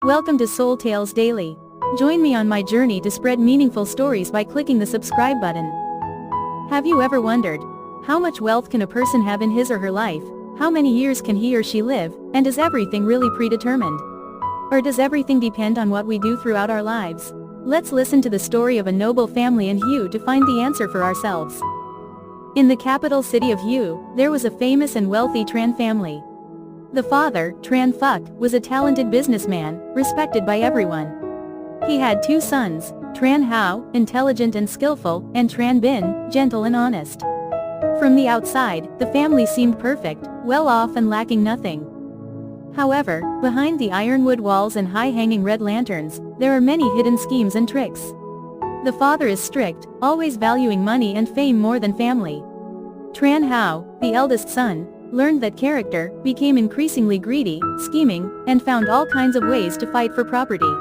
Welcome to Soul Tales Daily. Join me on my journey to spread meaningful stories by clicking the subscribe button. Have you ever wondered, how much wealth can a person have in his or her life? How many years can he or she live, and is everything really predetermined? Or does everything depend on what we do throughout our lives? Let's listen to the story of a noble family in Hue to find the answer for ourselves. In the capital city of Hue, there was a famous and wealthy Tran family. The father, Tran Phuc, was a talented businessman, respected by everyone. He had two sons, Tran Hao, intelligent and skillful, and Tran Bin, gentle and honest. From the outside, the family seemed perfect, well off and lacking nothing. However, behind the ironwood walls and high-hanging red lanterns, there are many hidden schemes and tricks. The father is strict, always valuing money and fame more than family. Tran Hao, the eldest son, learned that character, became increasingly greedy, scheming, and found all kinds of ways to fight for property.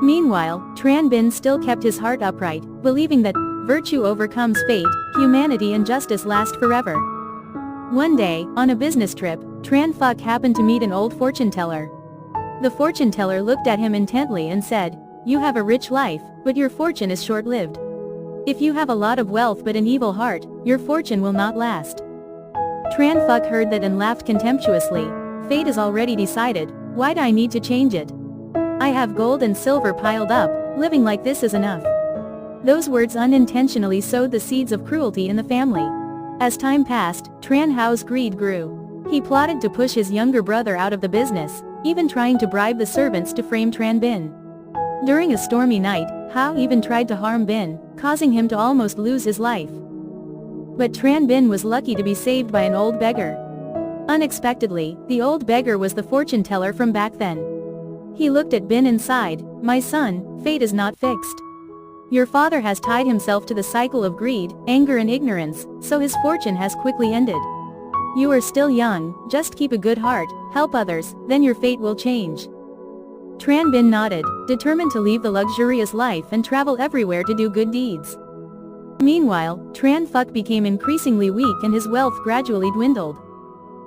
Meanwhile, Tran Bin still kept his heart upright, believing that virtue overcomes fate, humanity and justice last forever. One day, on a business trip, Tran Phuc happened to meet an old fortune teller. The fortune teller looked at him intently and said, "You have a rich life, but your fortune is short-lived. If you have a lot of wealth but an evil heart, your fortune will not last." Tran Phuc heard that and laughed contemptuously. "Fate is already decided, why do I need to change it? I have gold and silver piled up, living like this is enough." Those words unintentionally sowed the seeds of cruelty in the family. As time passed, Tran Hao's greed grew. He plotted to push his younger brother out of the business, even trying to bribe the servants to frame Tran Bin. During a stormy night, Hao even tried to harm Bin, causing him to almost lose his life. But Tran Bin was lucky to be saved by an old beggar. Unexpectedly, the old beggar was the fortune teller from back then. He looked at Bin and sighed, "My son, fate is not fixed. Your father has tied himself to the cycle of greed, anger and ignorance, so his fortune has quickly ended. You are still young, just keep a good heart, help others, then your fate will change." Tran Bin nodded, determined to leave the luxurious life and travel everywhere to do good deeds. Meanwhile, Tran Phuc became increasingly weak and his wealth gradually dwindled.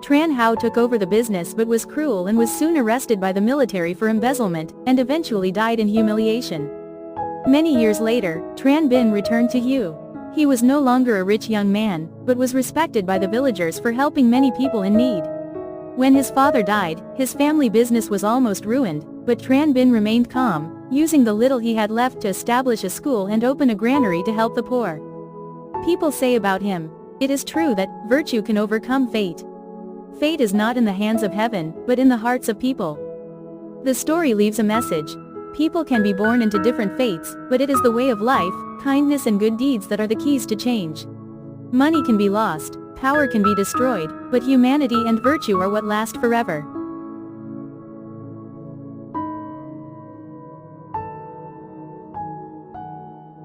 Tran Hao took over the business but was cruel and was soon arrested by the military for embezzlement, and eventually died in humiliation. Many years later, Tran Bin returned to Hue. He was no longer a rich young man, but was respected by the villagers for helping many people in need. When his father died, his family business was almost ruined, but Tran Bin remained calm, using the little he had left to establish a school and open a granary to help the poor. People say about him, "It is true that virtue can overcome fate. Fate is not in the hands of heaven, but in the hearts of people." The story leaves a message. People can be born into different fates, but it is the way of life, kindness and good deeds that are the keys to change. Money can be lost, power can be destroyed, but humanity and virtue are what last forever.